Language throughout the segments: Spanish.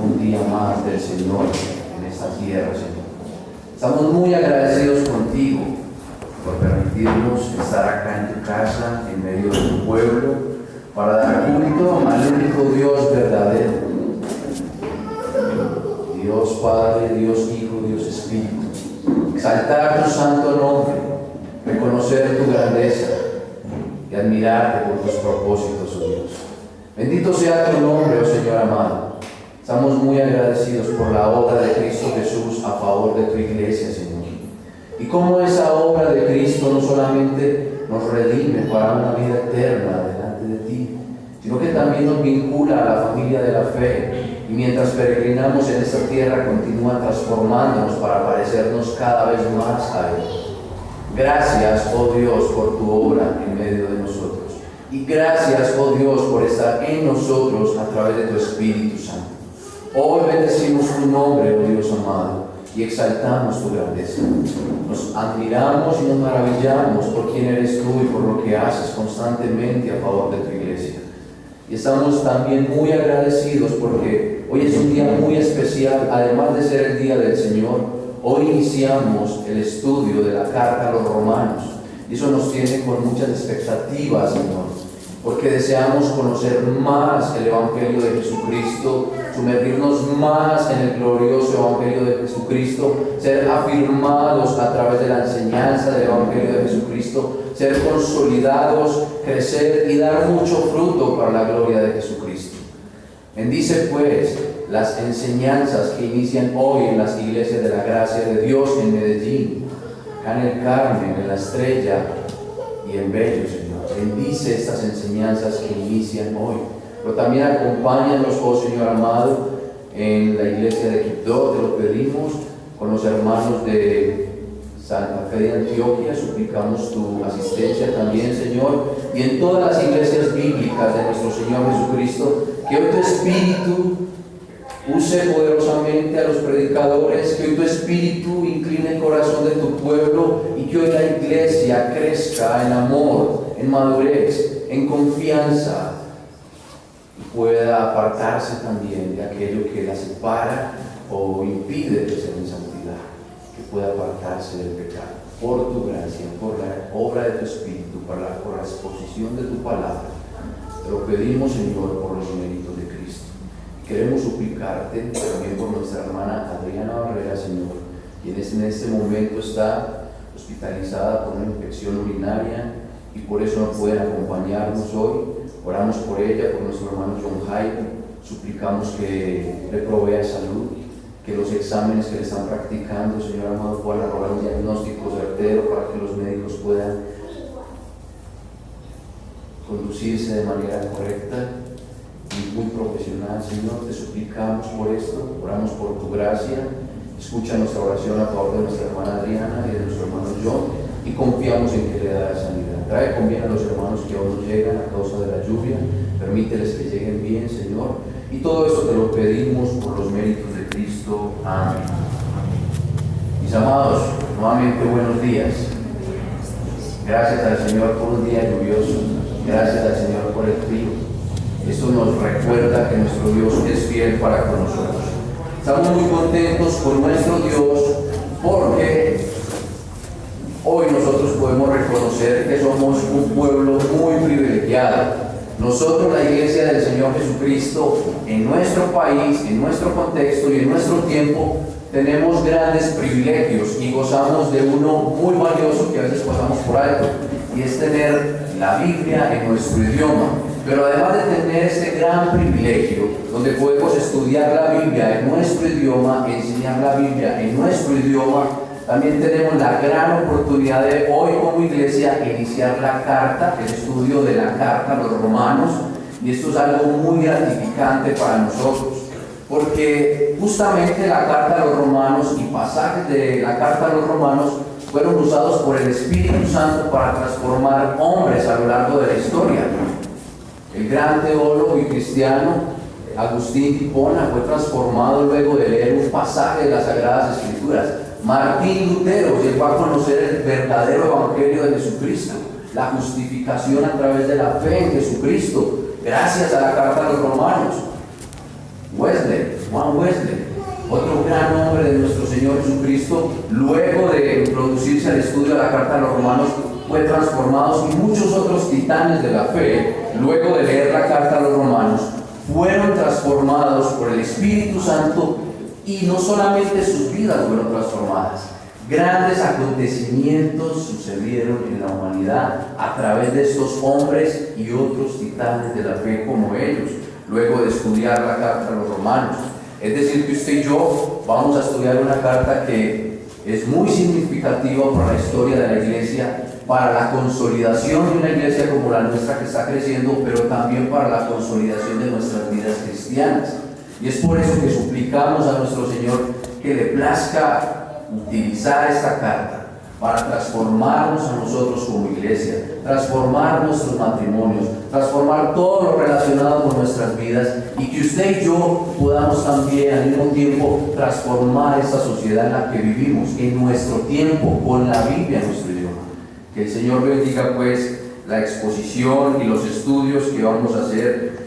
un día más del Señor en esta tierra, Señor. Estamos muy agradecidos contigo por permitirnos estar acá en tu casa, en medio de tu pueblo, para dar culto al único Dios verdadero. Dios Padre, Dios Hijo, Dios Espíritu. Exaltar tu santo nombre, reconocer tu grandeza y admirarte por tus propósitos, oh Dios. Bendito sea tu nombre, oh Señor amado. Estamos muy agradecidos por la obra de Cristo Jesús a favor de tu iglesia, Señor. Y cómo esa obra de Cristo no solamente nos redime para una vida eterna delante de ti, sino que también nos vincula a la familia de la fe. Y mientras peregrinamos en esta tierra, continúa transformándonos para parecernos cada vez más a Él. Gracias, oh Dios, por tu obra en medio de nosotros. Y gracias, oh Dios, por estar en nosotros a través de tu Espíritu Santo. Hoy bendecimos tu nombre, oh Dios amado, y exaltamos tu grandeza. Nos admiramos y nos maravillamos por quién eres tú y por lo que haces constantemente a favor de tu iglesia. Y estamos también muy agradecidos porque hoy es un día muy especial, además de ser el día del Señor. Hoy iniciamos el estudio de la carta a los romanos. Y eso nos tiene con muchas expectativas, Señor, porque deseamos conocer más el Evangelio de Jesucristo, sumergirnos más en el glorioso Evangelio de Jesucristo, ser afirmados a través de la enseñanza del Evangelio de Jesucristo, ser consolidados, crecer y dar mucho fruto para la gloria de Jesucristo. Bendice pues las enseñanzas que inician hoy en las iglesias de la gracia de Dios en Medellín, acá en el Carmen, en la Estrella y en Bello, Señor. Bendice estas enseñanzas que inician hoy, pero también acompáñanos, oh Señor amado, en la iglesia de Quibdó, te lo pedimos, con los hermanos de Santa Fe de Antioquia, suplicamos tu asistencia también, Señor, y en todas las iglesias bíblicas de nuestro Señor Jesucristo, que hoy tu Espíritu use poderosamente a los predicadores, que hoy tu Espíritu incline el corazón de tu pueblo y que hoy la iglesia crezca en amor, en madurez, en confianza y pueda apartarse también de aquello que la separa o impide crecer en santidad, que pueda apartarse del pecado por tu gracia, por la obra de tu Espíritu, por la exposición de tu palabra. Te lo pedimos, Señor, por los méritos de Cristo. Queremos suplicarte también por nuestra hermana Adriana Barrera, Señor, quien en este momento está hospitalizada por una infección urinaria y por eso no pueden acompañarnos hoy. Oramos por ella, por nuestro hermano John Jaime, suplicamos que le provea salud, que los exámenes que le están practicando, Señor amado, puedan arrojar un diagnóstico certero para que los médicos puedan conducirse de manera correcta y muy profesional. Señor, te suplicamos por esto, oramos por tu gracia. Escucha nuestra oración a favor de nuestra hermana Adriana y de nuestro hermano John y confiamos en que le dará sanidad. Trae con bien a los hermanos que aún no llegan a causa de la lluvia, permíteles que lleguen bien, Señor, y todo esto te lo pedimos por los méritos de Cristo. Amén. Mis amados, nuevamente buenos días. Gracias al Señor por un día lluvioso, gracias al Señor por el frío. Esto nos recuerda que nuestro Dios es fiel para con nosotros. Estamos muy contentos con nuestro Dios porque hoy nosotros podemos reconocer que somos un pueblo muy privilegiado. Nosotros, la iglesia del Señor Jesucristo, en nuestro país, en nuestro contexto y en nuestro tiempo, tenemos grandes privilegios y gozamos de uno muy valioso que a veces pasamos por alto, y es tener la Biblia en nuestro idioma. Pero además de tener este gran privilegio, donde podemos estudiar la Biblia en nuestro idioma, enseñar la Biblia en nuestro idioma, también tenemos la gran oportunidad de hoy como iglesia iniciar la carta, el estudio de la carta a los romanos, y esto es algo muy gratificante para nosotros, porque justamente la carta a los romanos y pasajes de la carta a los romanos fueron usados por el Espíritu Santo para transformar hombres a lo largo de la historia. El gran teólogo y cristiano Agustín de Hipona fue transformado luego de leer un pasaje de las Sagradas Escrituras. Martín Lutero llegó a conocer el verdadero Evangelio de Jesucristo, la justificación a través de la fe en Jesucristo, gracias a la carta a los romanos. Wesley Juan Wesley, otro gran hombre de nuestro Señor Jesucristo, luego de introducirse al estudio de la carta a los romanos, fue transformado, y muchos otros titanes de la fe, luego de leer la carta a los romanos, fueron transformados por el Espíritu Santo, y no solamente sus vidas fueron transformadas. Grandes acontecimientos sucedieron en la humanidad a través de estos hombres y otros titanes de la fe como ellos, luego de estudiar la carta a los romanos. Es decir, que usted y yo vamos a estudiar una carta que es muy significativa para la historia de la iglesia, para la consolidación de una iglesia como la nuestra que está creciendo, pero también para la consolidación de nuestras vidas cristianas. Y es por eso que suplicamos a nuestro Señor que le plazca utilizar esta carta para transformarnos a nosotros como iglesia, transformar nuestros matrimonios, transformar todo lo relacionado con nuestras vidas, y que usted y yo podamos también al mismo tiempo transformar esta sociedad en la que vivimos, en nuestro tiempo, con la Biblia en nuestro idioma. Que el Señor bendiga pues la exposición y los estudios que vamos a hacer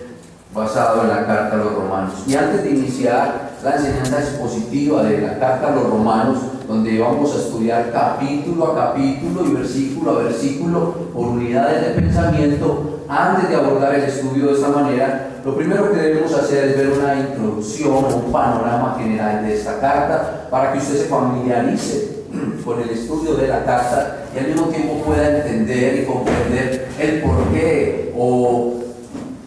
basado en la carta a los romanos. Y antes de iniciar la enseñanza expositiva de la carta a los romanos, donde vamos a estudiar capítulo a capítulo y versículo a versículo por unidades de pensamiento, antes de abordar el estudio de esta manera, lo primero que debemos hacer es ver una introducción, un panorama general de esta carta, para que usted se familiarice con el estudio de la carta y al mismo tiempo pueda entender y comprender el porqué o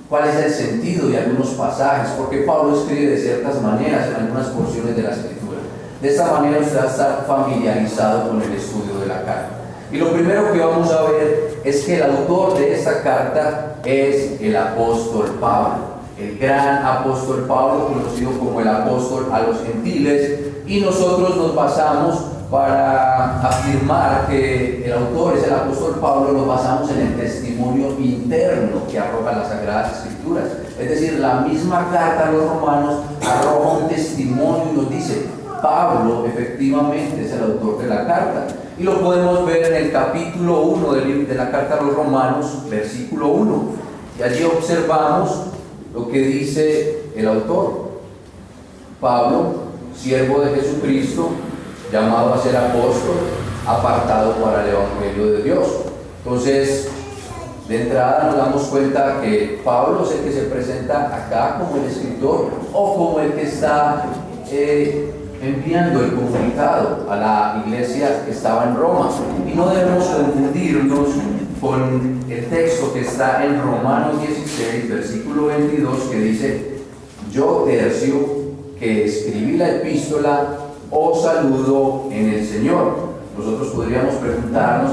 cuál es el sentido de algunos pasajes, porque Pablo escribe de ciertas maneras en algunas porciones de la Escritura. De esta manera usted va a estar familiarizado con el estudio de la carta. Y lo primero que vamos a ver es que el autor de esta carta es el apóstol Pablo, el gran apóstol Pablo, conocido como el apóstol a los gentiles, y nosotros nos basamos para afirmar que el autor es el apóstol Pablo, nos basamos en el testimonio interno que arrojan las Sagradas Escrituras. Es decir, la misma carta a los romanos arroja un testimonio y nos dice: Pablo efectivamente es el autor de la carta. Y lo podemos ver en el capítulo 1 de la carta a los romanos, versículo 1. Y allí observamos lo que dice el autor: Pablo, siervo de Jesucristo, llamado a ser apóstol, apartado para el Evangelio de Dios. Entonces, de entrada nos damos cuenta que Pablo es el que se presenta acá como el escritor o como el que está enviando el comunicado a la iglesia que estaba en Roma. Y no debemos confundirnos con el texto que está en Romanos 16, versículo 22, que dice: yo, Tercio, que escribí la epístola, os saludo en el Señor. Nosotros podríamos preguntarnos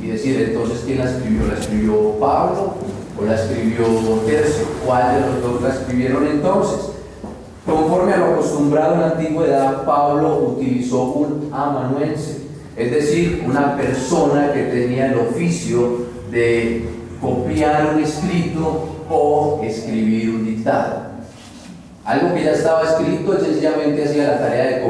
y decir, entonces, ¿quién la escribió? ¿La escribió Pablo o la escribió Tercio? ¿Cuál de los dos la escribieron entonces? Conforme a lo acostumbrado en la antigüedad, Pablo utilizó un amanuense, es decir, una persona que tenía el oficio de copiar un escrito o escribir un dictado. Algo que ya estaba escrito, él sencillamente hacía la tarea de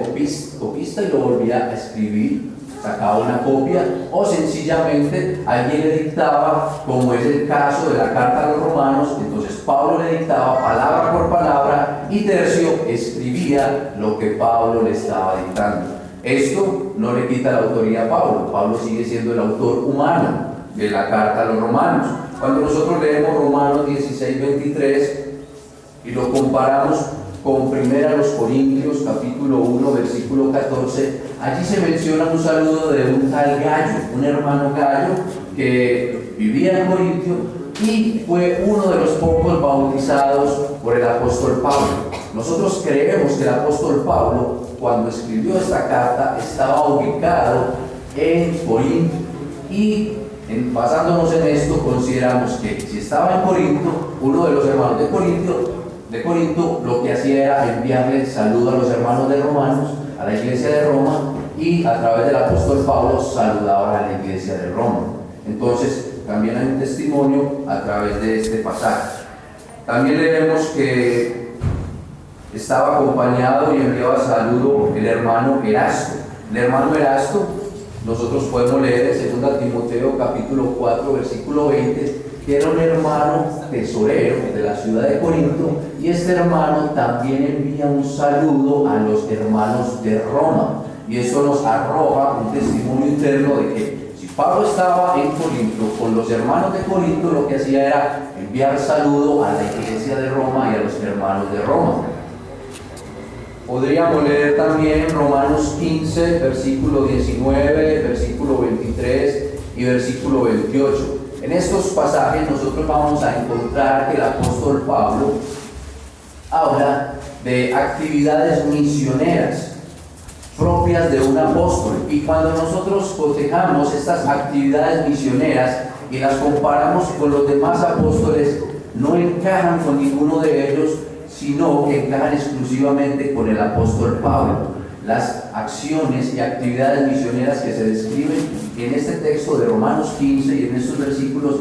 copista y lo volvía a escribir, sacaba una copia, o sencillamente alguien le dictaba, como es el caso de la carta a los romanos. Entonces Pablo le dictaba palabra por palabra y Tercio escribía lo que Pablo le estaba dictando. Esto no le quita la autoría a Pablo. Pablo sigue siendo el autor humano de la carta a los romanos. Cuando nosotros leemos Romanos 16, 23 y lo comparamos con 1 Corintios capítulo 1 versículo 14, allí se menciona un saludo de un tal Gallo, un hermano Gallo que vivía en Corintio y fue uno de los pocos bautizados por el apóstol Pablo. Nosotros creemos que el apóstol Pablo, cuando escribió esta carta, estaba ubicado en Corinto, y basándonos en esto, consideramos que si estaba en Corinto, uno de los hermanos de Corinto lo que hacía era enviarle saludo a los hermanos de Romanos, a la iglesia de Roma, y a través del apóstol Pablo saludaba a la iglesia de Roma. Entonces también hay un testimonio a través de este pasaje. También leemos que estaba acompañado y enviaba saludo el hermano Erasto. El hermano Erasto, nosotros podemos leer en 2 Timoteo capítulo 4 versículo 20, que era un hermano tesorero de la ciudad de Corinto, y este hermano también envía un saludo a los hermanos de Roma. Y eso nos arroja un testimonio interno de que si Pablo estaba en Corinto con los hermanos de Corinto, lo que hacía era enviar saludo a la iglesia de Roma y a los hermanos de Roma. Podríamos leer también Romanos 15, versículo 19, versículo 23 y versículo 28. En estos pasajes nosotros vamos a encontrar que el apóstol Pablo habla de actividades misioneras propias de un apóstol, y cuando nosotros cotejamos estas actividades misioneras y las comparamos con los demás apóstoles, no encajan con ninguno de ellos, sino que encajan exclusivamente con el apóstol Pablo. Las acciones y actividades misioneras que se describen en este texto de Romanos 15 y en estos versículos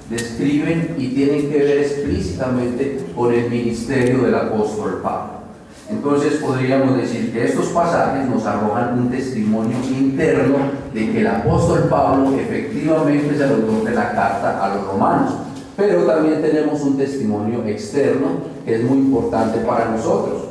describen y tienen que ver explícitamente con el ministerio del apóstol Pablo. Entonces podríamos decir que estos pasajes nos arrojan un testimonio interno de que el apóstol Pablo efectivamente es el autor de la carta a los romanos, pero también tenemos un testimonio externo que es muy importante para nosotros.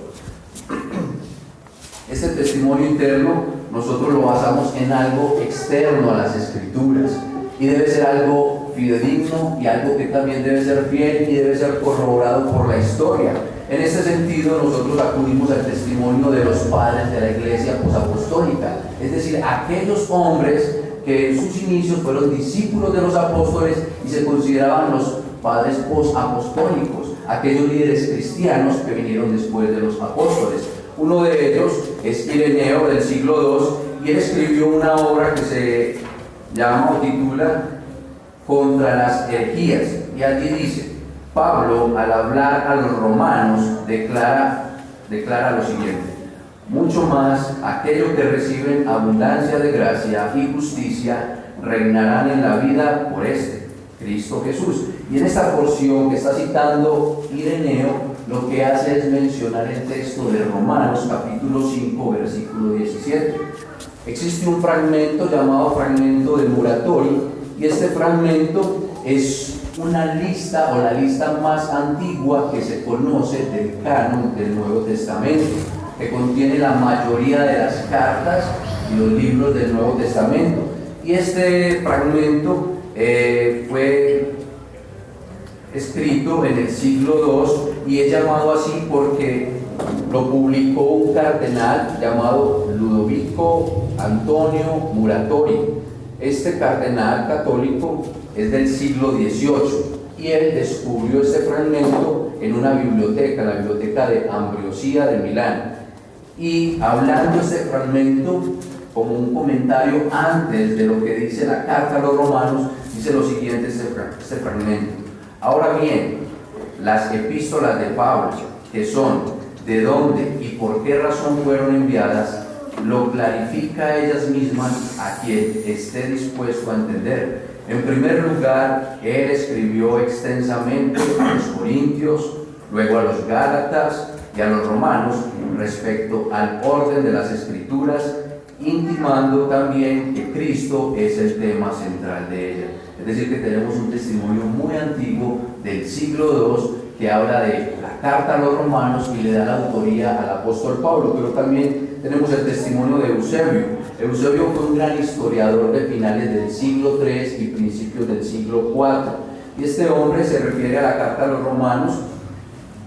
Este testimonio interno nosotros lo basamos en algo externo a las Escrituras, y debe ser algo fidedigno y algo que también debe ser fiel y debe ser corroborado por la historia. En este sentido, nosotros acudimos al testimonio de los padres de la iglesia posapostólica, es decir, aquellos hombres que en sus inicios fueron discípulos de los apóstoles y se consideraban los padres posapostólicos, aquellos líderes cristianos que vinieron después de los apóstoles. Uno de ellos es Ireneo, del siglo II, y él escribió una obra que se llama o titula Contra las herejías, y allí dice: Pablo, al hablar a los romanos, declara lo siguiente: mucho más aquellos que reciben abundancia de gracia y justicia reinarán en la vida por Cristo Jesús. Y en esta porción que está citando Ireneo, lo que hace es mencionar el texto de Romanos capítulo 5, versículo 17. Existe un fragmento llamado fragmento de Muratori, y este fragmento es una lista, o la lista más antigua que se conoce del canon del Nuevo Testamento, que contiene la mayoría de las cartas y los libros del Nuevo Testamento. Y este fragmento fue escrito en el siglo II, y es llamado así porque lo publicó un cardenal llamado Ludovico Antonio Muratori. Este cardenal católico es del siglo XVIII, y él descubrió este fragmento en una biblioteca, la biblioteca de Ambrosía de Milán. Y hablando este fragmento como un comentario antes de lo que dice la carta a los romanos, dice lo siguiente este fragmento: ahora bien, las epístolas de Pablo, que son de dónde y por qué razón fueron enviadas, lo clarifica a ellas mismas a quien esté dispuesto a entender. En primer lugar, él escribió extensamente a los corintios, luego a los gálatas y a los romanos respecto al orden de las escrituras, intimando también que Cristo es el tema central de ella. Es decir, que tenemos un testimonio muy antiguo del siglo II que habla de la carta a los romanos y le da la autoría al apóstol Pablo. Pero también tenemos el testimonio de Eusebio. Eusebio fue un gran historiador de finales del siglo III y principios del siglo IV, y este hombre se refiere a la carta a los romanos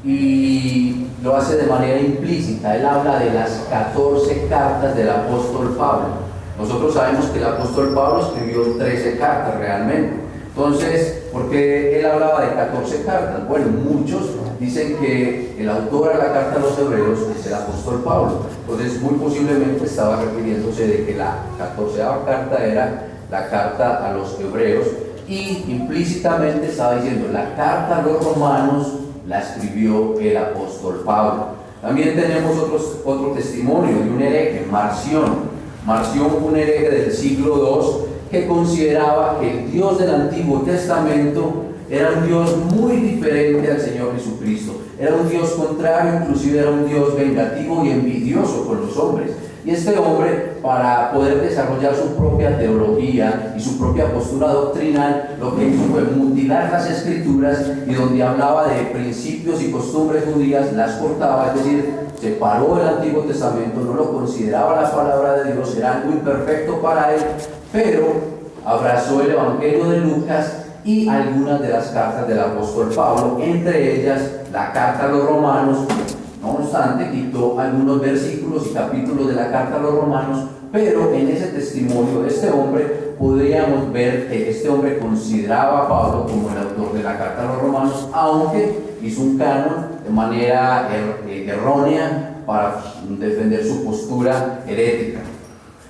y lo hace de manera implícita. Él habla de las 14 cartas del apóstol Pablo. Nosotros sabemos que el apóstol Pablo escribió 13 cartas realmente. Entonces, ¿por qué él hablaba de 14 cartas? Bueno, muchos dicen que el autor a la carta a los hebreos es el apóstol Pablo. Entonces, muy posiblemente estaba refiriéndose de que la 14ª carta era la carta a los hebreos, y implícitamente estaba diciendo la carta a los romanos la escribió el apóstol Pablo. También tenemos otro testimonio de un hereje, Marción. Marción fue un hereje del siglo II que consideraba que el Dios del Antiguo Testamento era un Dios muy diferente al Señor Jesucristo. Era un Dios contrario, inclusive era un Dios vengativo y envidioso con los hombres. Y este hombre, para poder desarrollar su propia teología y su propia postura doctrinal, lo que hizo fue mutilar las escrituras, y donde hablaba de principios y costumbres judías, las cortaba, es decir, separó el Antiguo Testamento, no lo consideraba la palabra de Dios, era algo imperfecto para él, pero abrazó el Evangelio de Lucas y algunas de las cartas del apóstol Pablo, entre ellas la carta a los romanos. No obstante, quitó algunos versículos y capítulos de la carta a los romanos, pero en ese testimonio de este hombre podríamos ver que este hombre consideraba a Pablo como el autor de la carta a los romanos, aunque hizo un canon de manera errónea para defender su postura herética.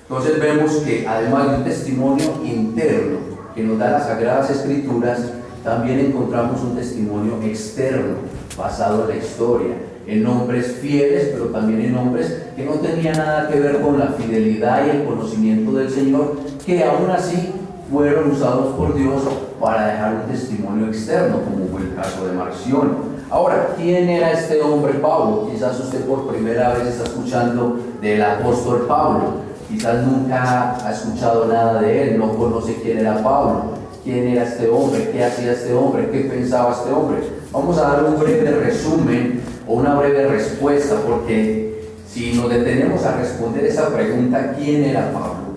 Entonces vemos que además de un testimonio interno que nos da las Sagradas Escrituras, también encontramos un testimonio externo basado en la historia, en hombres fieles, pero también en hombres que no tenían nada que ver con la fidelidad y el conocimiento del Señor, que aún así fueron usados por Dios para dejar un testimonio externo, como fue el caso de Marción. Ahora, ¿quién era este hombre Pablo? Quizás usted por primera vez está escuchando del apóstol Pablo, quizás nunca ha escuchado nada de él, no conoce quién era Pablo, quién era este hombre, qué hacía este hombre, qué pensaba este hombre. Vamos a dar un breve resumen o una breve respuesta, porque si nos detenemos a responder esa pregunta, ¿quién era Pablo?,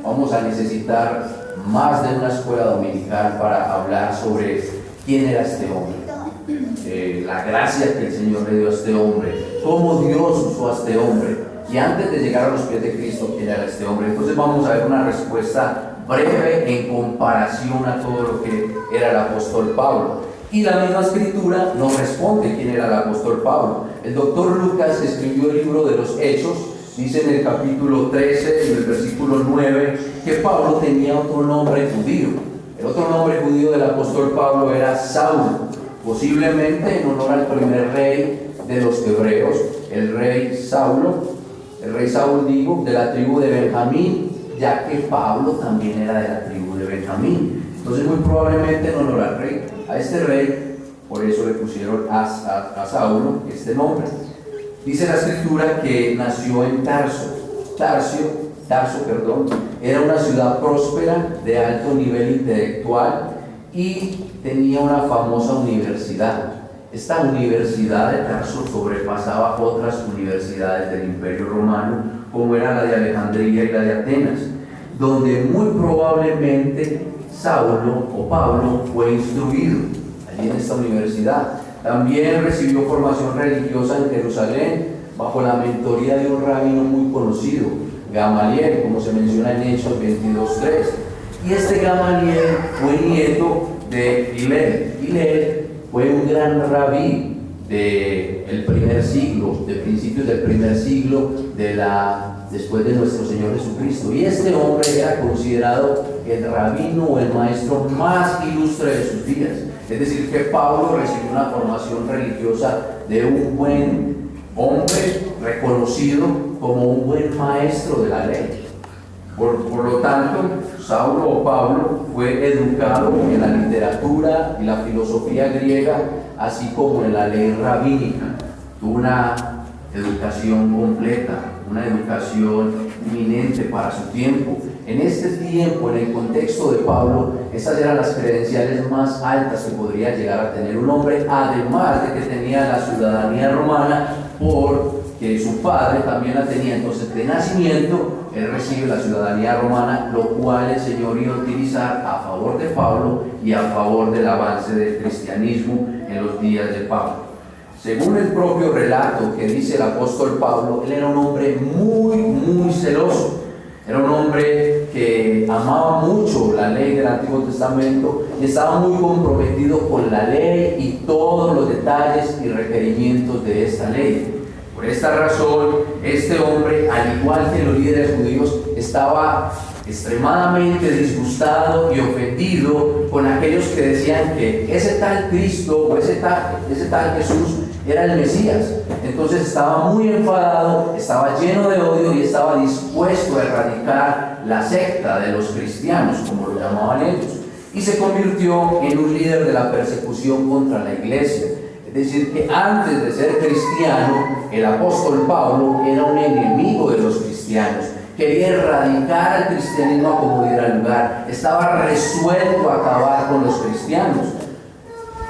vamos a necesitar más de una escuela dominical para hablar sobre quién era este hombre, la gracia que el Señor le dio a este hombre, cómo Dios usó a este hombre, y antes de llegar a los pies de Cristo, quién era este hombre. Entonces vamos a ver una respuesta breve en comparación a todo lo que era el apóstol Pablo. Y la misma escritura nos responde quién era el apóstol Pablo. El doctor Lucas escribió el libro de los Hechos, dice en el capítulo 13, en el versículo 9, que Pablo tenía otro nombre judío. El otro nombre judío del apóstol Pablo era Saulo, posiblemente en honor al primer rey de los hebreos, el rey Saúl, de la tribu de Benjamín, ya que Pablo también era de la tribu de Benjamín. Entonces muy probablemente en honor al rey, a este rey, por eso le pusieron a Saulo este nombre. Dice la escritura que nació en Tarso, era una ciudad próspera de alto nivel intelectual y tenía una famosa universidad. Esta universidad de Tarso sobrepasaba otras universidades del Imperio Romano, como era la de Alejandría y la de Atenas, donde muy probablemente Saulo o Pablo fue instruido allí en esta universidad. También recibió formación religiosa en Jerusalén bajo la mentoría de un rabino muy conocido, Gamaliel, como se menciona en Hechos 22:3. Y este Gamaliel fue nieto de Hillel fue un gran rabí del primer siglo, de principios del primer siglo después de nuestro Señor Jesucristo. Y este hombre era considerado el rabino o el maestro más ilustre de sus días. Es decir, que Pablo recibió una formación religiosa de un buen hombre reconocido como un buen maestro de la ley. Por lo tanto, Saulo o Pablo fue educado en la literatura y la filosofía griega, así como en la ley rabínica. Tuvo una educación completa, una educación eminente para su tiempo. En este tiempo, en el contexto de Pablo, esas eran las credenciales más altas que podría llegar a tener un hombre, además de que tenía la ciudadanía romana, porque su padre también la tenía. Entonces, de nacimiento, él recibe la ciudadanía romana, lo cual el Señor iba a utilizar a favor de Pablo y a favor del avance del cristianismo en los días de Pablo. Según el propio relato que dice el apóstol Pablo, él era un hombre muy celoso. Era un hombre que amaba mucho la ley del Antiguo Testamento y estaba muy comprometido con la ley y todos los detalles y requerimientos de esta ley. Por esta razón, este hombre, al igual que los líderes judíos, estaba extremadamente disgustado y ofendido con aquellos que decían que ese tal Cristo o ese tal Jesús era el Mesías. Entonces estaba muy enfadado, estaba lleno de odio y estaba dispuesto a erradicar la secta de los cristianos, como lo llamaban ellos, y se convirtió en un líder de la persecución contra la iglesia. Es decir, que antes de ser cristiano, el apóstol Pablo era un enemigo de los cristianos. Quería erradicar el cristianismo a como diera lugar. Estaba resuelto a acabar con los cristianos.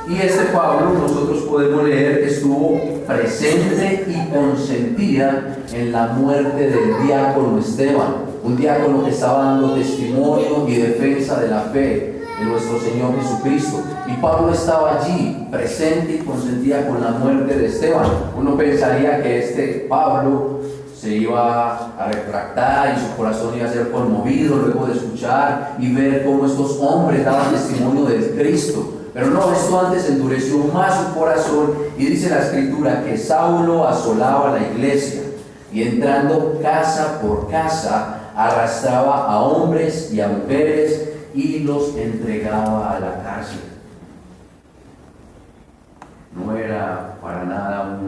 Y este Pablo, nosotros podemos leer que estuvo presente y consentía en la muerte del diácono Esteban, un diácono que estaba dando testimonio y defensa de la fe de nuestro Señor Jesucristo. Y Pablo estaba allí, presente y consentía con la muerte de Esteban. Uno pensaría que este Pablo se iba a retractar y su corazón iba a ser conmovido luego de escuchar y ver cómo estos hombres daban testimonio del Cristo. Pero no, esto antes endureció más su corazón, y dice la Escritura que Saulo asolaba la iglesia y entrando casa por casa arrastraba a hombres y a mujeres y los entregaba a la cárcel. No era para nada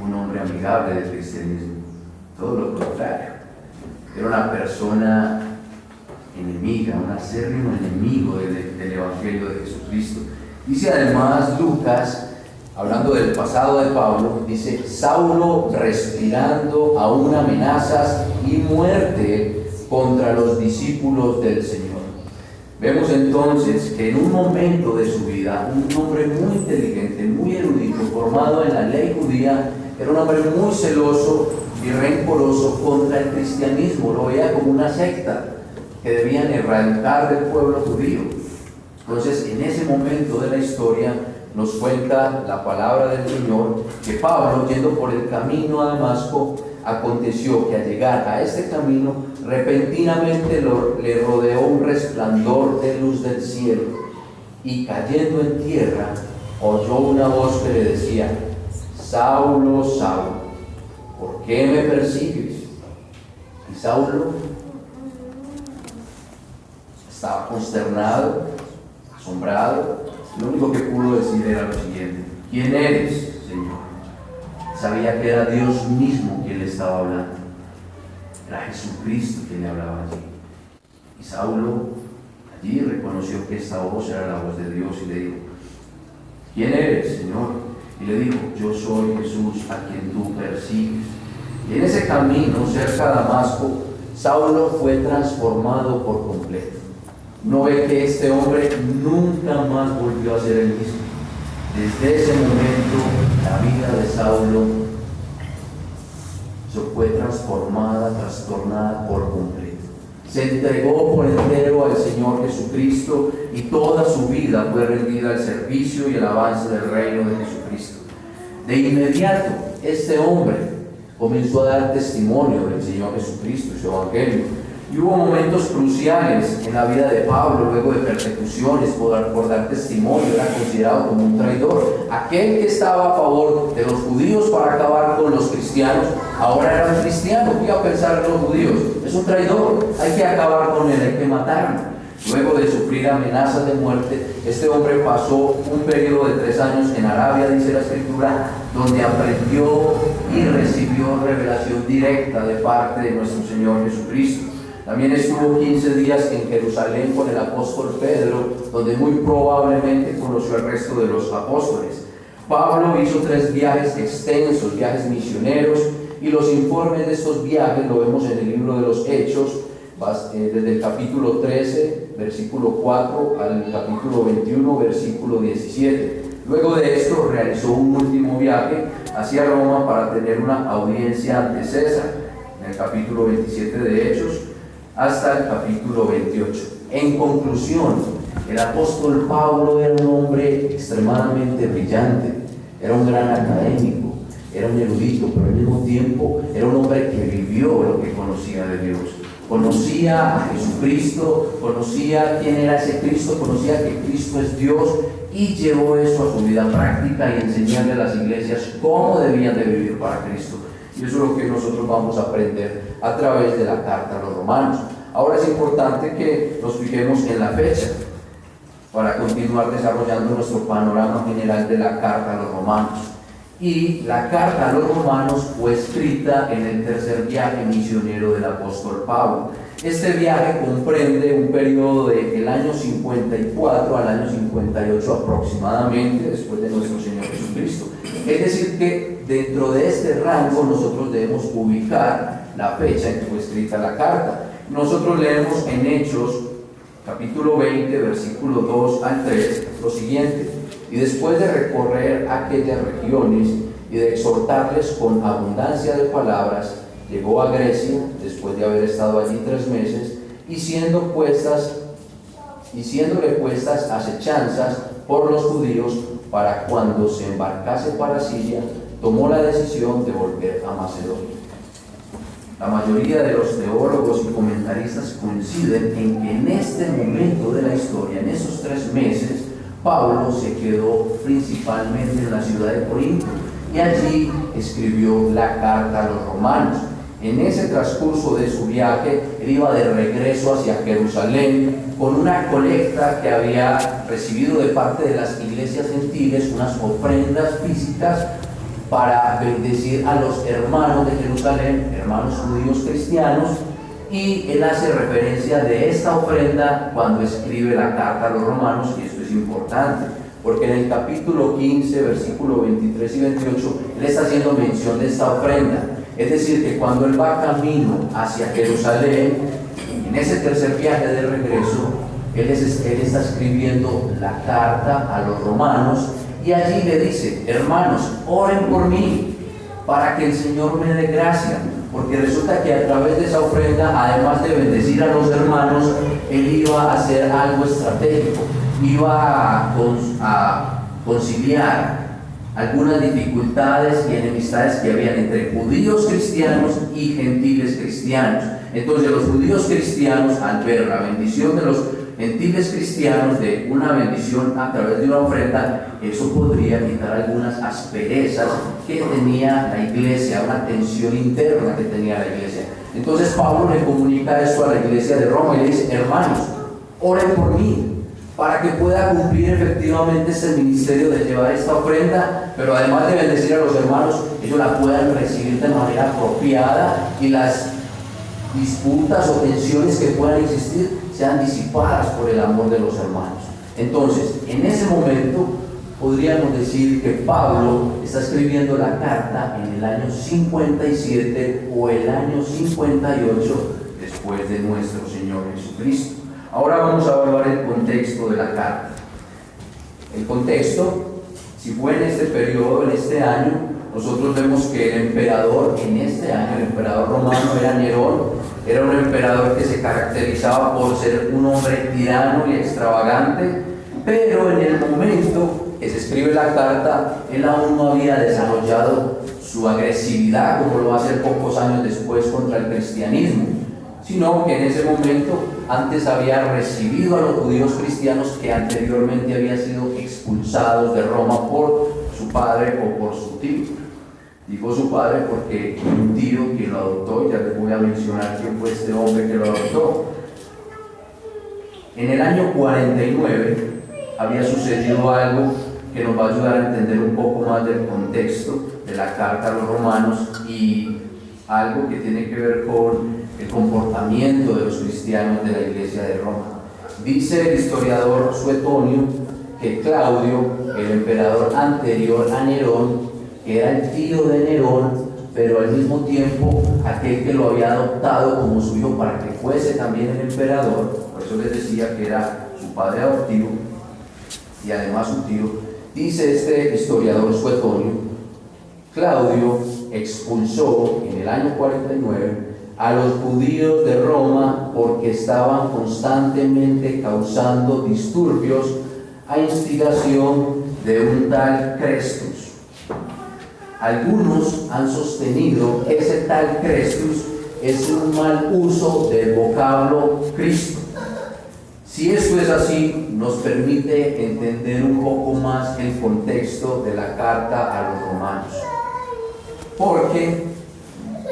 un hombre amigable del cristianismo, todo lo contrario. Era una persona enemiga, un acérrimo enemigo del Evangelio de Jesucristo. Dice además Lucas, hablando del pasado de Pablo, dice: Saulo respirando aún amenazas y muerte contra los discípulos del Señor. Vemos entonces que en un momento de su vida, un hombre muy inteligente, muy erudito, formado en la ley judía, era un hombre muy celoso y rencoroso contra el cristianismo. Lo veía como una secta que debían erradicar del pueblo judío. Entonces, en ese momento de la historia, nos cuenta la palabra del Señor que Pablo, yendo por el camino a Damasco, aconteció que al llegar a este camino, repentinamente le rodeó un resplandor de luz del cielo, y cayendo en tierra, oyó una voz que le decía: Saulo, Saulo, ¿por qué me persigues? Y Saulo estaba consternado, asombrado. Lo único que pudo decir era lo siguiente: ¿quién eres, Señor? Sabía que era Dios mismo quien le estaba hablando. Era Jesucristo quien le hablaba allí. Y Saulo allí reconoció que esta voz era la voz de Dios y le dijo: ¿quién eres, Señor? Y le dijo: yo soy Jesús a quien tú persigues. Y en ese camino cerca de Damasco, Saulo fue transformado por completo. No ve que este hombre nunca más volvió a ser el mismo. Desde ese momento, la vida de Saulo se fue transformada, trastornada por completo. Se entregó por entero al Señor Jesucristo y toda su vida fue rendida al servicio y al avance del reino de Jesucristo. De inmediato, este hombre comenzó a dar testimonio del Señor Jesucristo y su Evangelio. Y hubo momentos cruciales en la vida de Pablo, luego de persecuciones por dar testimonio. Era considerado como un traidor. Aquel que estaba a favor de los judíos para acabar con los cristianos, ahora era un cristiano. ¿Qué iba a pensar los judíos? Es un traidor, hay que acabar con él, hay que matarlo. Luego de sufrir amenazas de muerte, este hombre pasó un periodo de 3 años en Arabia, dice la Escritura, donde aprendió y recibió revelación directa de parte de nuestro Señor Jesucristo. También estuvo 15 días en Jerusalén con el apóstol Pedro, donde muy probablemente conoció al resto de los apóstoles. Pablo hizo 3 viajes extensos, viajes misioneros, y los informes de estos viajes lo vemos en el libro de los Hechos, desde el capítulo 13, versículo 4, al capítulo 21, versículo 17. Luego de esto realizó un último viaje hacia Roma para tener una audiencia ante César, en el capítulo 27 de Hechos, hasta el capítulo 28. En conclusión, el apóstol Pablo era un hombre extremadamente brillante, era un gran académico, era un erudito, pero al mismo tiempo era un hombre que vivió lo que conocía de Dios. Conocía a Jesucristo, conocía quién era ese Cristo, conocía que Cristo es Dios, y llevó eso a su vida práctica y enseñarle a las iglesias cómo debían de vivir para Cristo. Y eso es lo que nosotros vamos a aprender a través de la carta a los romanos. Ahora es importante que nos fijemos en la fecha para continuar desarrollando nuestro panorama general de la carta a los romanos. y la carta a los romanos fue escrita en el tercer viaje misionero del apóstol Pablo. Este viaje comprende un periodo del año 54 al año 58 aproximadamente, después de nuestro Señor Jesucristo. Es decir que dentro de este rango nosotros debemos ubicar la fecha en que fue escrita la carta. Nosotros leemos en Hechos capítulo 20, versículo 2 al 3, lo siguiente: y después de recorrer aquellas regiones y de exhortarles con abundancia de palabras, llegó a Grecia, después de haber estado allí 3 meses, y siéndole puestas acechanzas por los judíos para cuando se embarcase para Siria, tomó la decisión de volver a Macedonia. La mayoría de los teólogos y comentaristas coinciden en que en este momento de la historia, en esos 3 meses, Pablo se quedó principalmente en la ciudad de Corinto y allí escribió la carta a los romanos. En ese transcurso de su viaje, él iba de regreso hacia Jerusalén con una colecta que había recibido de parte de las iglesias gentiles, unas ofrendas físicas para bendecir a los hermanos de Jerusalén, hermanos judíos cristianos, y él hace referencia de esta ofrenda cuando escribe la carta a los romanos, y esto es importante, porque en el capítulo 15, versículo 23 y 28, él está haciendo mención de esta ofrenda. Es decir, que cuando él va camino hacia Jerusalén, en ese tercer viaje de regreso, él está escribiendo la carta a los romanos, y allí le dice: hermanos, oren por mí para que el Señor me dé gracia, porque resulta que a través de esa ofrenda, además de bendecir a los hermanos, él iba a hacer algo estratégico, iba a conciliar algunas dificultades y enemistades que habían entre judíos cristianos y gentiles cristianos. Entonces los judíos cristianos, al ver la bendición de los gentiles cristianos, de una bendición a través de una ofrenda, eso podría quitar algunas asperezas que tenía la iglesia, una tensión interna que tenía la iglesia. Entonces Pablo le comunica esto a la iglesia de Roma y le dice: hermanos, oren por mí para que pueda cumplir efectivamente este ministerio de llevar esta ofrenda, pero además de bendecir a los hermanos, ellos la puedan recibir de manera apropiada y las disputas o tensiones que puedan existir sean disipadas por el amor de los hermanos. Entonces, en ese momento podríamos decir que Pablo está escribiendo la carta en el año 57 o el año 58 después de nuestro Señor Jesucristo. Ahora vamos a evaluar el contexto de la carta. El contexto, si fue en este periodo, en este año, nosotros vemos que el emperador en este año, el emperador romano, era Nerón. Era un emperador que se caracterizaba por ser un hombre tirano y extravagante, pero en el momento que se escribe la carta, él aún no había desarrollado su agresividad como lo va a hacer pocos años después contra el cristianismo, sino que en ese momento antes había recibido a los judíos cristianos que anteriormente habían sido expulsados de Roma por su padre o por su tío. Digo su padre porque un tío que lo adoptó, y ya les voy a mencionar quién fue este hombre que lo adoptó. En el año 49 había sucedido algo que nos va a ayudar a entender un poco más del contexto de la carta a los romanos y algo que tiene que ver con el comportamiento de los cristianos de la iglesia de Roma. Dice el historiador Suetonio que Claudio, el emperador anterior a Nerón, que era el tío de Nerón, pero al mismo tiempo aquel que lo había adoptado como su hijo para que fuese también el emperador, por eso les decía que era su padre adoptivo y además su tío. Dice este historiador Suetonio: Claudio expulsó en el año 49 a los judíos de Roma porque estaban constantemente causando disturbios a instigación de un tal Crestus. Algunos han sostenido que ese tal Crestus es un mal uso del vocablo Cristo. Si esto es así, nos permite entender un poco más el contexto de la carta a los romanos. Porque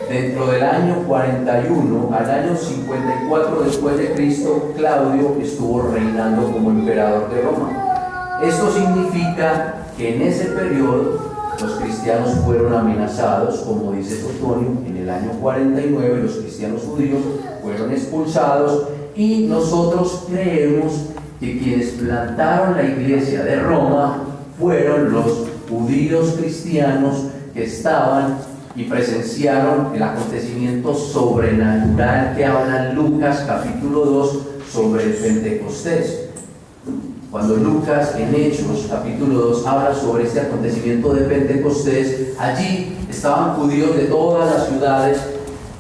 dentro del año 41 al año 54 después de Cristo, Claudio estuvo reinando como emperador de Roma. Esto significa que en ese periodo los cristianos fueron amenazados, como dice Sotonio, en el año 49 los cristianos judíos fueron expulsados, y nosotros creemos que quienes plantaron la iglesia de Roma fueron los judíos cristianos que estaban y presenciaron el acontecimiento sobrenatural que habla Lucas capítulo 2 sobre el Pentecostés. Cuando Lucas en Hechos capítulo 2 habla sobre este acontecimiento de Pentecostés, allí estaban judíos de todas las ciudades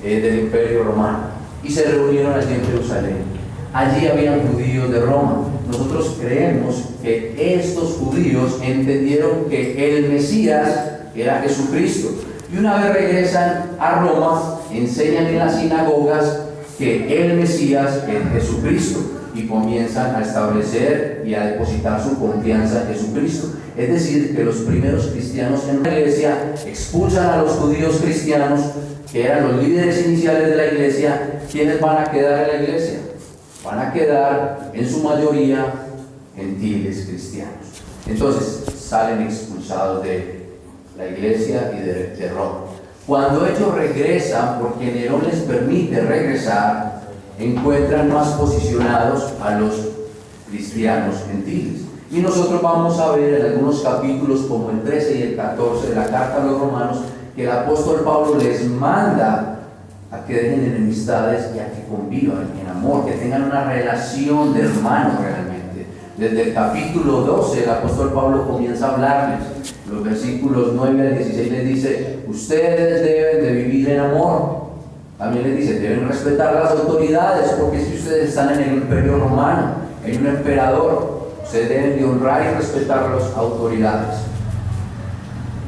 del Imperio Romano y se reunieron allí en Jerusalén. Allí habían judíos de Roma. Nosotros creemos que estos judíos entendieron que el Mesías era Jesucristo, y una vez regresan a Roma enseñan en las sinagogas que el Mesías es Jesucristo, y comienzan a establecer y a depositar su confianza en Jesucristo. Es decir, que los primeros cristianos en la iglesia expulsan a los judíos cristianos, que eran los líderes iniciales de la iglesia. ¿Quiénes van a quedar en la iglesia? Van a quedar en su mayoría gentiles cristianos. Entonces salen expulsados de la iglesia y de Roma. Cuando ellos regresan, porque Nerón les permite regresar, encuentran más posicionados a los cristianos gentiles. Y nosotros vamos a ver en algunos capítulos, como el 13 y el 14 de la carta a los romanos, que el apóstol Pablo les manda a que dejen enemistades y a que convivan en amor, que tengan una relación de hermanos realmente. Desde el capítulo 12 el apóstol Pablo comienza a hablarles. Los versículos 9 al 16 les dice: ustedes deben de vivir en amor. También les dice: deben respetar las autoridades, porque si ustedes están en el Imperio Romano, hay un emperador, ustedes deben de honrar y respetar las autoridades.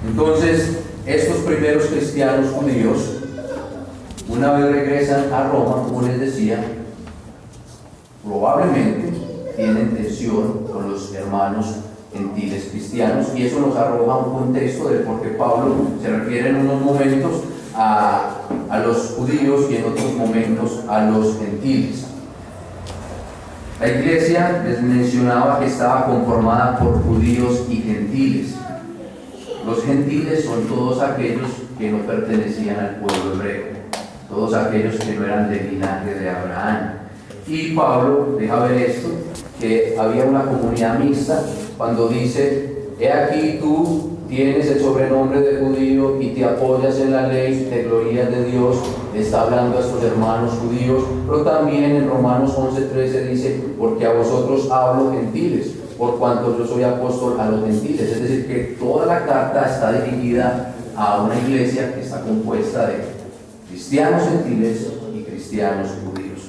Entonces, estos primeros cristianos judíos, una vez regresan a Roma, como les decía, probablemente tienen tensión con los hermanos gentiles cristianos, y eso nos arroja un contexto de por qué Pablo se refiere en unos momentos a los judíos y en otros momentos a los gentiles. La iglesia les mencionaba que estaba conformada por judíos y gentiles. Los gentiles son todos aquellos que no pertenecían al pueblo hebreo, todos aquellos que no eran del linaje de Abraham. Y Pablo deja ver esto, que había una comunidad mixta, cuando dice: he aquí tú tienes el sobrenombre de judío y te apoyas en la ley, te glorías de Dios. Le está hablando a estos hermanos judíos, pero también en Romanos 11:13 dice: porque a vosotros hablo gentiles, por cuanto yo soy apóstol a los gentiles. Es decir, que toda la carta está dirigida a una iglesia que está compuesta de cristianos gentiles y cristianos judíos.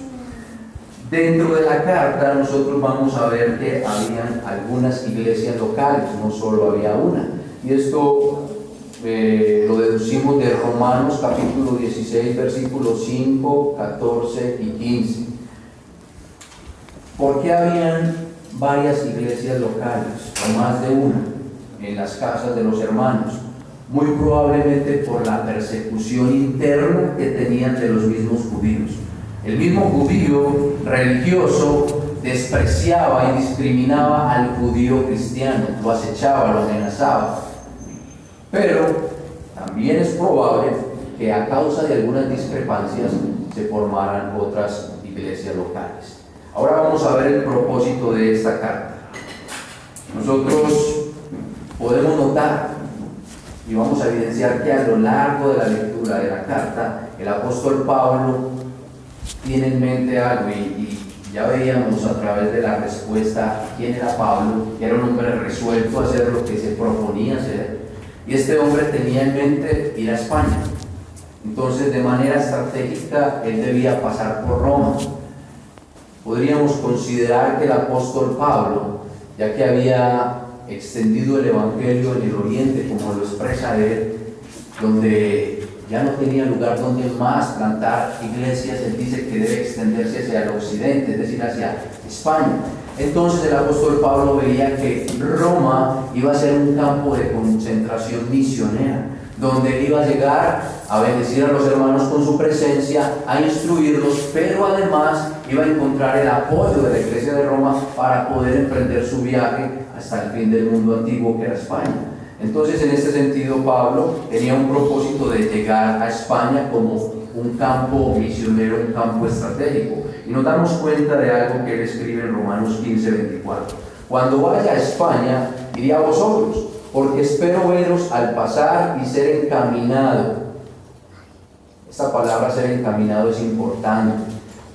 Dentro de la carta nosotros vamos a ver que habían algunas iglesias locales, no solo había una. Y esto lo deducimos de Romanos capítulo 16, versículos 5, 14 y 15. ¿Por qué habían varias iglesias locales, o más de una, en las casas de los hermanos? Muy probablemente por la persecución interna que tenían de los mismos judíos. El mismo judío religioso despreciaba y discriminaba al judío cristiano, lo acechaba, lo amenazaba. Pero también es probable que a causa de algunas discrepancias se formaran otras iglesias locales. Ahora vamos a ver el propósito de esta carta. Nosotros podemos notar y vamos a evidenciar que a lo largo de la lectura de la carta, el apóstol Pablo tiene en mente algo, y ya veíamos a través de la respuesta quién era Pablo, que era un hombre resuelto a hacer lo que se proponía hacer, y este hombre tenía en mente ir a España. Entonces, de manera estratégica, él debía pasar por Roma. Podríamos considerar que el apóstol Pablo, ya que había extendido el evangelio en el oriente, como lo expresa él, donde ya no tenía lugar donde más plantar iglesias, él dice que debe extenderse hacia el occidente, es decir, hacia España. Entonces el apóstol Pablo veía que Roma iba a ser un campo de concentración misionera, donde él iba a llegar a bendecir a los hermanos con su presencia, a instruirlos, pero además iba a encontrar el apoyo de la iglesia de Roma para poder emprender su viaje hasta el fin del mundo antiguo, que era España. Entonces, en este sentido, Pablo tenía un propósito de llegar a España como un campo misionero, un campo estratégico. Y nos damos cuenta de algo que él escribe en Romanos 15:24. Cuando vaya a España, iré a vosotros, porque espero veros al pasar y ser encaminado. Esta palabra ser encaminado es importante,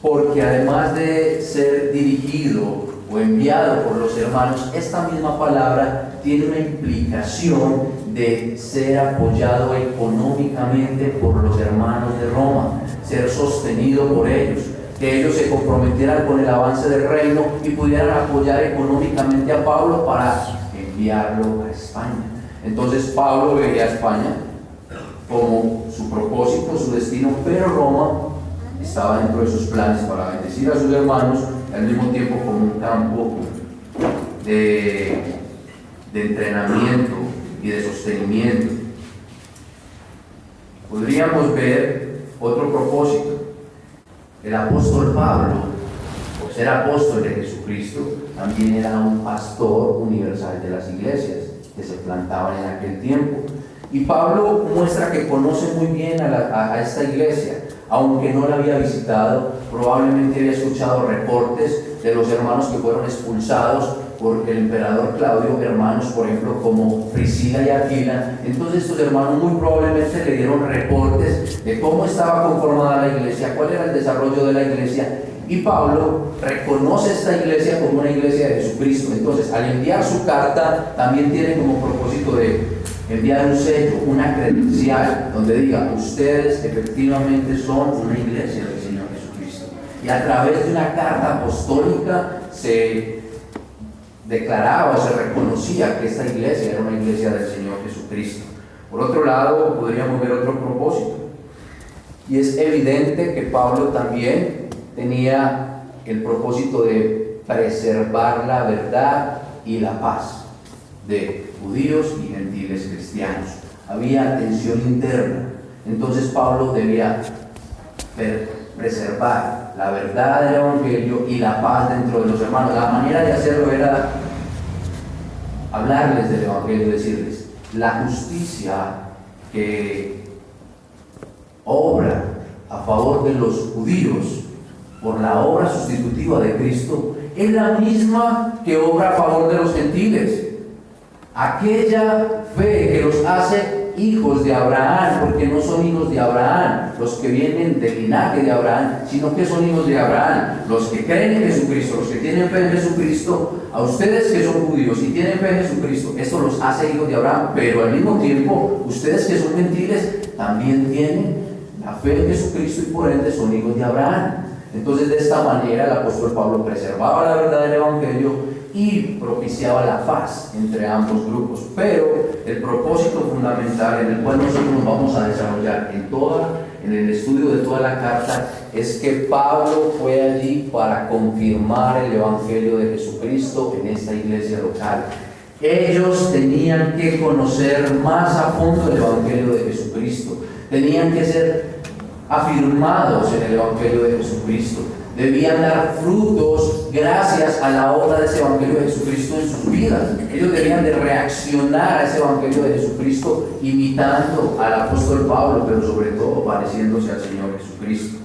porque además de ser dirigido o enviado por los hermanos, esta misma palabra tiene una implicación de ser apoyado económicamente por los hermanos de Roma, ser sostenido por ellos, que ellos se comprometieran con el avance del reino y pudieran apoyar económicamente a Pablo para enviarlo a España. Entonces Pablo veía a España como su propósito, su destino, pero Roma estaba dentro de sus planes para bendecir a sus hermanos y al mismo tiempo como un campo de entrenamiento y de sostenimiento. Podríamos ver otro propósito. El apóstol Pablo, por ser apóstol de Jesucristo, también era un pastor universal de las iglesias que se plantaban en aquel tiempo. Y Pablo muestra que conoce muy bien a esta iglesia, aunque no la había visitado, probablemente había escuchado reportes de los hermanos que fueron expulsados por el emperador Claudio, hermanos por ejemplo como Priscila y Aquila. Entonces estos hermanos muy probablemente le dieron reportes de cómo estaba conformada la iglesia, cuál era el desarrollo de la iglesia, y Pablo reconoce esta iglesia como una iglesia de Jesucristo. Entonces al enviar su carta también tiene como propósito de enviar un sello, una credencial donde diga: ustedes efectivamente son una iglesia del Señor Jesucristo. Y a través de una carta apostólica se declaraba, se reconocía que esta iglesia era una iglesia del Señor Jesucristo. Por otro lado, podríamos ver otro propósito, y es evidente que Pablo también tenía el propósito de preservar la verdad y la paz de judíos y gentiles cristianos. Había tensión interna, entonces Pablo debía preservar la verdad del Evangelio y la paz dentro de los hermanos. La manera de hacerlo era hablarles del Evangelio, decirles: la justicia que obra a favor de los judíos por la obra sustitutiva de Cristo es la misma que obra a favor de los gentiles. Aquella fe que los hace hijos de Abraham, porque no son hijos de Abraham los que vienen del linaje de Abraham, sino que son hijos de Abraham los que creen en Jesucristo, los que tienen fe en Jesucristo. A ustedes que son judíos y tienen fe en Jesucristo, esto los hace hijos de Abraham, pero al mismo tiempo ustedes que son gentiles también tienen la fe en Jesucristo y por ende son hijos de Abraham. Entonces de esta manera el apóstol Pablo preservaba la verdad del Evangelio y propiciaba la paz entre ambos grupos. Pero el propósito fundamental en el cual nosotros nos vamos a desarrollar en el estudio de toda la carta es que Pablo fue allí para confirmar el Evangelio de Jesucristo en esta iglesia local. Ellos tenían que conocer más a fondo el Evangelio de Jesucristo, tenían que ser afirmados en el Evangelio de Jesucristo, debían dar frutos gracias a la obra de ese Evangelio de Jesucristo en sus vidas. Ellos debían de reaccionar a ese Evangelio de Jesucristo imitando al apóstol Pablo, pero sobre todo pareciéndose al Señor Jesucristo.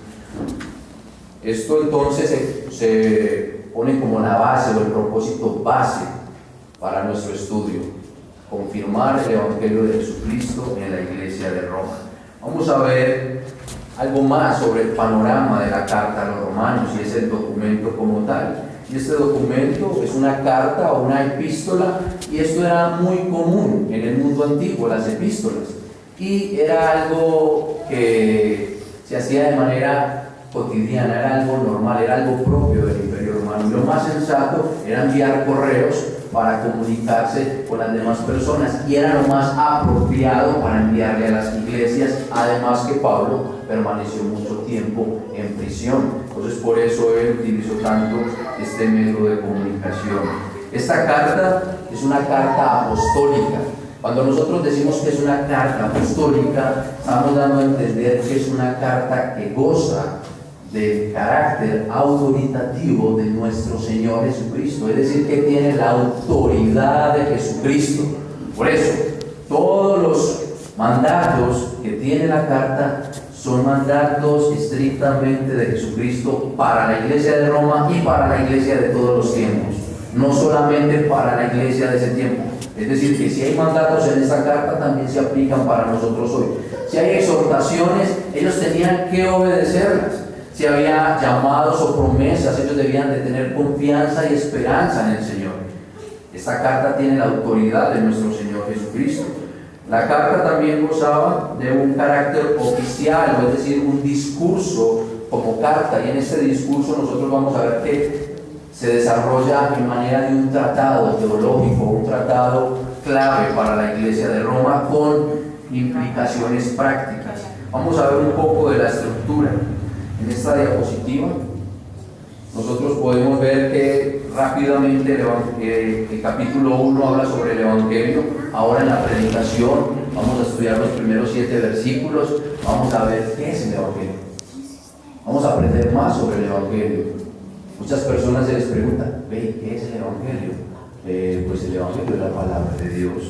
Esto entonces se pone como la base o el propósito base para nuestro estudio: confirmar el Evangelio de Jesucristo en la iglesia de Roma. Vamos a ver algo más sobre el panorama de la carta a los romanos, y es el documento como tal. Y este documento es una carta o una epístola, y esto era muy común en el mundo antiguo, las epístolas, y era algo que se hacía de manera cotidiana, era algo normal, era algo propio del Imperio Romano. Y lo más sensato era enviar correos para comunicarse con las demás personas, y era lo más apropiado para enviarle a las iglesias, además que Pablo permaneció mucho tiempo en prisión. Entonces por eso él utilizó tanto este método de comunicación. Esta carta es una carta apostólica. Cuando nosotros decimos que es una carta apostólica, estamos dando a entender que es una carta que goza del carácter autoritativo de nuestro Señor Jesucristo, es decir, que tiene la autoridad de Jesucristo. Por eso, Todos los mandatos que tiene la carta son mandatos estrictamente de Jesucristo para la iglesia de Roma y para la iglesia de todos los tiempos, no solamente para la iglesia de ese tiempo. Es decir, que si hay mandatos en esta carta, también se aplican para nosotros hoy. Si hay exhortaciones, ellos tenían que obedecerlas. Si había llamados o promesas, ellos debían de tener confianza y esperanza en el Señor. Esta carta tiene la autoridad de nuestro Señor Jesucristo. La carta también gozaba de un carácter oficial, es decir, un discurso como carta, y en este discurso nosotros vamos a ver que se desarrolla en manera de un tratado teológico, un tratado clave para la iglesia de Roma con implicaciones prácticas. Vamos a ver un poco de la estructura. En esta diapositiva nosotros podemos ver que rápidamente el capítulo 1 habla sobre el Evangelio. Ahora en la predicación vamos a estudiar los primeros 7 versículos, vamos a ver qué es el Evangelio. Vamos a aprender más sobre el Evangelio. Muchas personas se les pregunta, ¿qué es el Evangelio? Pues el Evangelio es la palabra de Dios,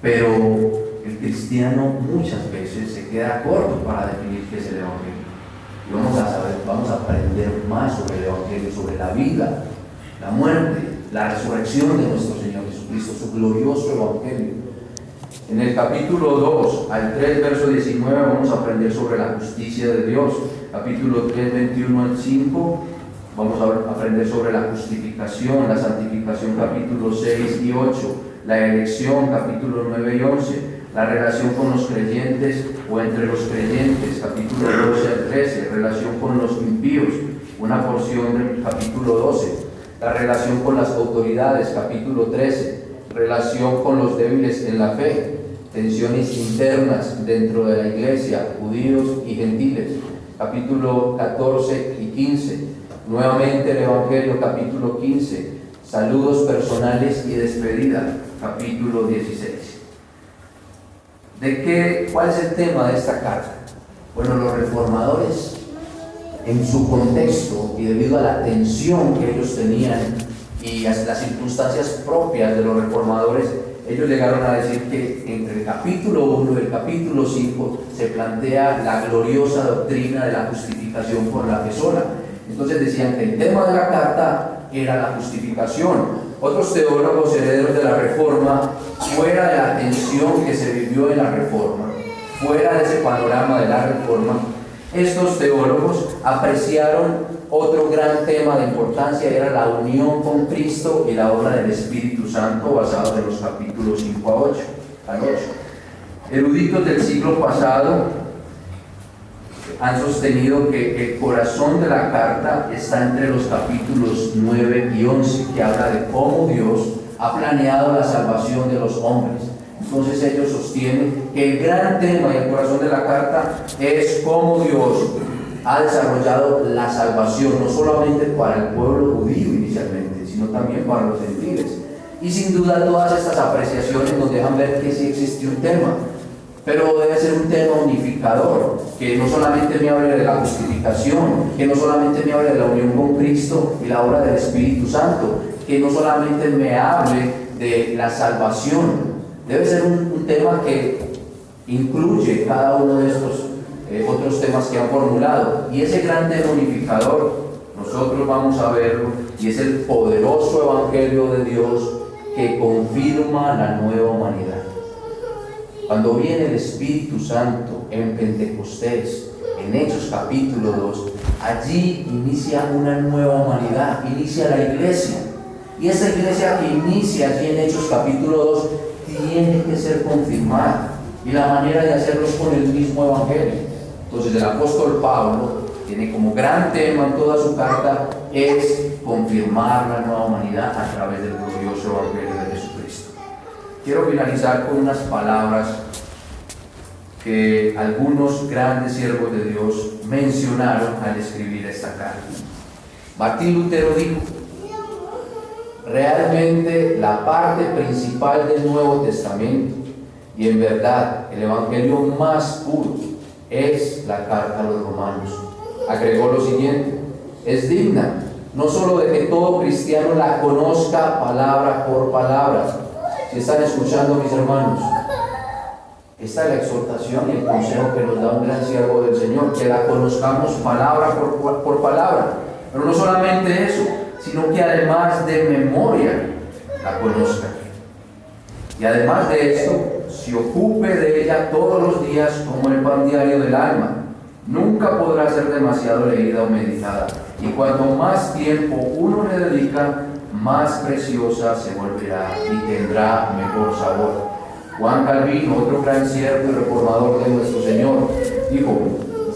pero el cristiano muchas veces se queda corto para definir qué es el Evangelio. Y vamos a aprender más sobre el Evangelio, sobre la vida, la muerte, la resurrección de nuestro Señor Jesucristo, su glorioso Evangelio. En el capítulo 2 al 3, verso 19, vamos a aprender sobre la justicia de Dios. Capítulo 3, 21 al 5, vamos a aprender sobre la justificación, la santificación, capítulo 6 y 8, la elección, capítulo 9 y 11, la relación con los creyentes o entre los creyentes, capítulo 12 al 13, relación con los impíos, una porción del capítulo 12, la relación con las autoridades, capítulo 13, relación con los débiles en la fe, tensiones internas dentro de la iglesia, judíos y gentiles, capítulo 14 y 15, nuevamente el Evangelio, capítulo 15, saludos personales y despedida, capítulo 16. ¿Cuál es el tema de esta carta? Bueno, los reformadores, en su contexto y debido a la tensión que ellos tenían y a las circunstancias propias de los reformadores, ellos llegaron a decir que entre el capítulo 1 y el capítulo 5 se plantea la gloriosa doctrina de la justificación por la fe sola. Entonces decían que el tema de la carta era la justificación. Otros teólogos herederos de la Reforma, fuera de la tensión que se vivió en la Reforma, fuera de ese panorama de la Reforma, estos teólogos apreciaron otro gran tema de importancia, era la unión con Cristo y la obra del Espíritu Santo, basado en los capítulos 5 al 8. Eruditos del siglo pasado han sostenido que el corazón de la carta está entre los capítulos 9 y 11, que habla de cómo Dios ha planeado la salvación de los hombres. Entonces ellos sostienen que el gran tema y el corazón de la carta es cómo Dios ha desarrollado la salvación, no solamente para el pueblo judío inicialmente, sino también para los gentiles. Y sin duda todas estas apreciaciones nos dejan ver que sí existe un tema, pero debe ser un tema unificador, que no solamente me hable de la justificación, que no solamente me hable de la unión con Cristo y la obra del Espíritu Santo, que no solamente me hable de la salvación. Debe ser un tema que incluye cada uno de estos otros temas que han formulado, y ese gran tema unificador nosotros vamos a verlo, y es el poderoso Evangelio de Dios que confirma la nueva humanidad. Cuando viene el Espíritu Santo en Pentecostés, en Hechos capítulo 2, allí inicia una nueva humanidad, inicia la iglesia. Y esa iglesia que inicia allí en Hechos capítulo 2 tiene que ser confirmada. Y la manera de hacerlo es con el mismo Evangelio. Entonces el apóstol Pablo tiene como gran tema en toda su carta es confirmar la nueva humanidad a través del glorioso Evangelio de Jesucristo. Quiero finalizar con unas palabras que algunos grandes siervos de Dios mencionaron al escribir esta carta. Martín Lutero dijo: realmente la parte principal del Nuevo Testamento, y en verdad el Evangelio más puro, es la carta a los romanos. Agregó lo siguiente: es digna no solo de que todo cristiano la conozca palabra por palabra. Si están escuchando, mis hermanos, Esta es la exhortación y el consejo que nos da un gran siervo del Señor, que la conozcamos palabra por palabra. Pero no solamente eso, sino que además de memoria la conozca. Y además de esto, se ocupe de ella todos los días como el pan diario del alma. Nunca podrá ser demasiado leída o meditada. Y cuanto más tiempo uno le dedica, más preciosa se volverá y tendrá mejor sabor. Juan Calvino, otro gran siervo y reformador de nuestro Señor, dijo: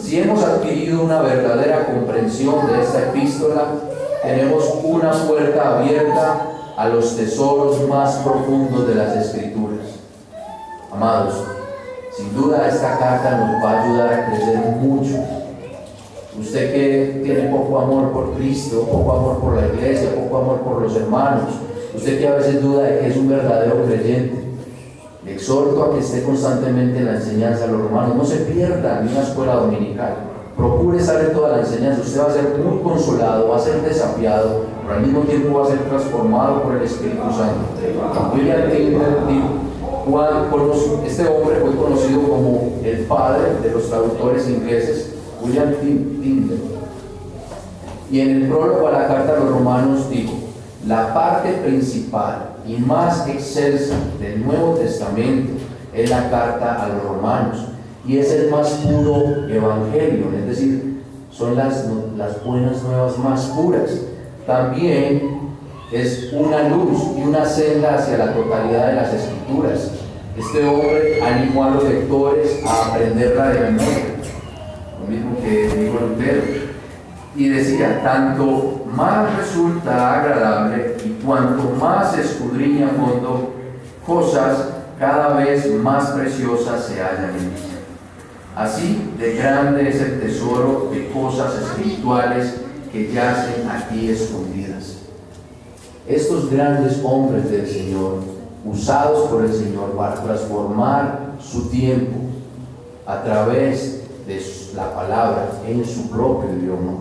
si hemos adquirido una verdadera comprensión de esta epístola, tenemos una puerta abierta a los tesoros más profundos de las Escrituras. Amados, sin duda esta carta nos va a ayudar a crecer mucho. Usted que tiene poco amor por Cristo, poco amor por la iglesia, poco amor por los hermanos, usted que a veces duda de que es un verdadero creyente, le exhorto a que esté constantemente en la enseñanza de los romanos. No se pierda ni una escuela dominical. Procure saber toda la enseñanza. Usted va a ser muy consolado, va a ser desafiado, pero al mismo tiempo va a ser transformado por el Espíritu Santo. William Tyndale dijo, este hombre fue conocido como el padre de los traductores ingleses, William Tyndale. Y en el prólogo a la carta a los romanos dijo: la parte principal y más excelsa del Nuevo Testamento es la carta a los romanos, y es el más puro evangelio, es decir, son las buenas nuevas más puras. También es una luz y una senda hacia la totalidad de las Escrituras. Este hombre animó a los lectores a aprenderla de memoria, lo mismo que dijo Lutero, y decía: tanto más resulta agradable y cuanto más se escudriña a fondo, cosas cada vez más preciosas se hallan en ella. Así de grande es el tesoro de cosas espirituales que yacen aquí escondidas. Estos grandes hombres del Señor, usados por el Señor para transformar su tiempo a través de la palabra en su propio idioma,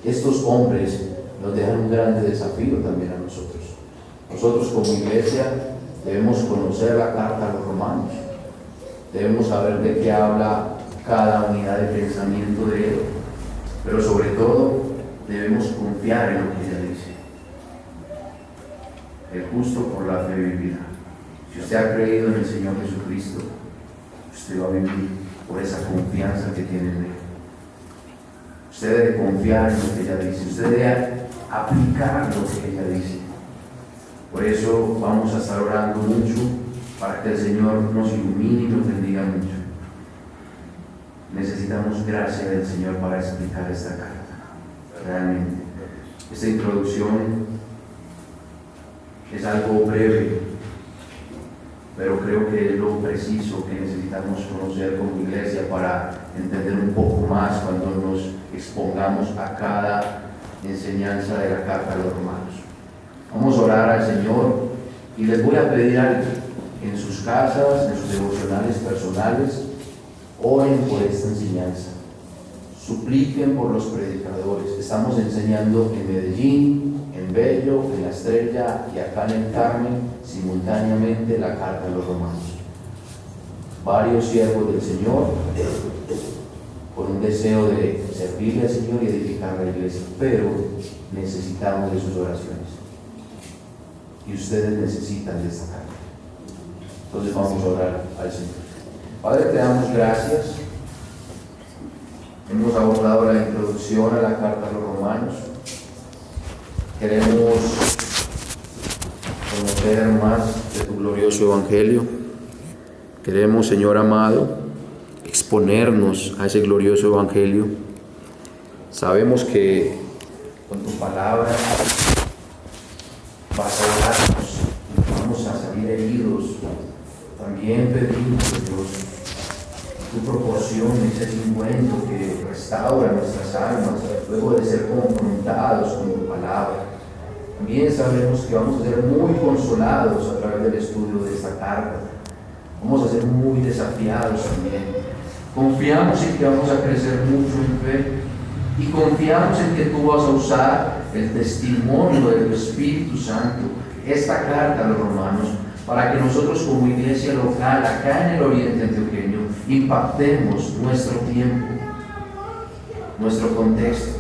estos hombres nos dejan un grande desafío también a nosotros. Nosotros como iglesia debemos conocer la carta a los romanos, debemos saber de qué habla cada unidad de pensamiento de él, pero sobre todo debemos confiar en lo que ella dice. El justo por la fe vivirá. Si usted ha creído en el Señor Jesucristo, usted va a vivir por esa confianza que tiene en él. Usted debe confiar en lo que ella dice, usted debe aplicar lo que ella dice. Por eso vamos a estar orando mucho para que el Señor nos ilumine y nos bendiga mucho. Necesitamos gracia del Señor para explicar esta carta. Realmente, esta introducción es algo breve, pero creo que es lo preciso que necesitamos conocer como iglesia para entender un poco más cuando nos expongamos a cada enseñanza de la carta a los romanos. Vamos a orar al Señor y les voy a pedir algo. En sus casas, en sus devocionales personales, oren por esta enseñanza. Supliquen por los predicadores. Estamos enseñando en Medellín, en Bello, en La Estrella y acá en el Carmen simultáneamente la carta a los romanos. Varios siervos del Señor con un deseo de servirle al Señor y edificar la iglesia, pero necesitamos de sus oraciones y ustedes necesitan de esta carta. Entonces vamos a orar al Señor. Padre, te damos gracias. Hemos abordado la introducción a la carta a los romanos. Queremos conocer más de tu glorioso evangelio. Queremos, Señor amado, exponernos a ese glorioso evangelio. Sabemos que con tu palabra vas a orarnos y vamos a salir heridos. También pedimos, Dios, tu proporciones ese ungüento que restaura nuestras almas luego de ser confrontados con tu palabra. También sabemos que vamos a ser muy consolados a través del estudio de esta carta. Vamos a ser muy desafiados también. Confiamos en que vamos a crecer mucho en fe y confiamos en que tú vas a usar el testimonio de tu Espíritu Santo, esta carta a los romanos, para que nosotros como iglesia local, acá en el oriente antioqueño, impactemos nuestro tiempo, nuestro contexto,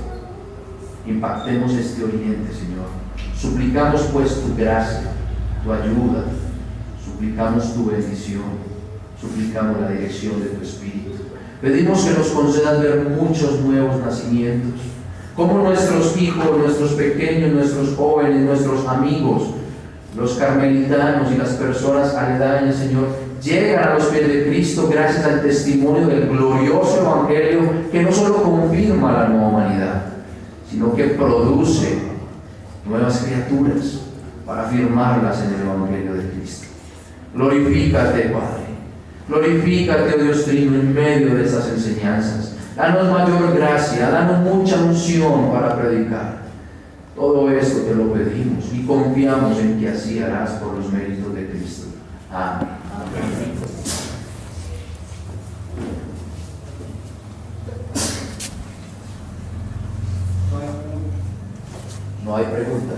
impactemos este oriente, Señor. Suplicamos pues tu gracia, tu ayuda, suplicamos tu bendición, suplicamos la dirección de tu Espíritu. Pedimos que nos concedas ver muchos nuevos nacimientos, como nuestros hijos, nuestros pequeños, nuestros jóvenes, nuestros amigos, los carmelitanos y las personas aledañas, Señor, llegan a los pies de Cristo gracias al testimonio del glorioso Evangelio que no solo confirma la nueva humanidad, sino que produce nuevas criaturas para afirmarlas en el Evangelio de Cristo. Glorifícate, Padre. Glorifícate, oh Dios Trino, en medio de estas enseñanzas. Danos mayor gracia, danos mucha unción para predicar. Todo esto te lo pedimos y confiamos en que así harás por los méritos de Cristo. Amén. Amén. No hay preguntas.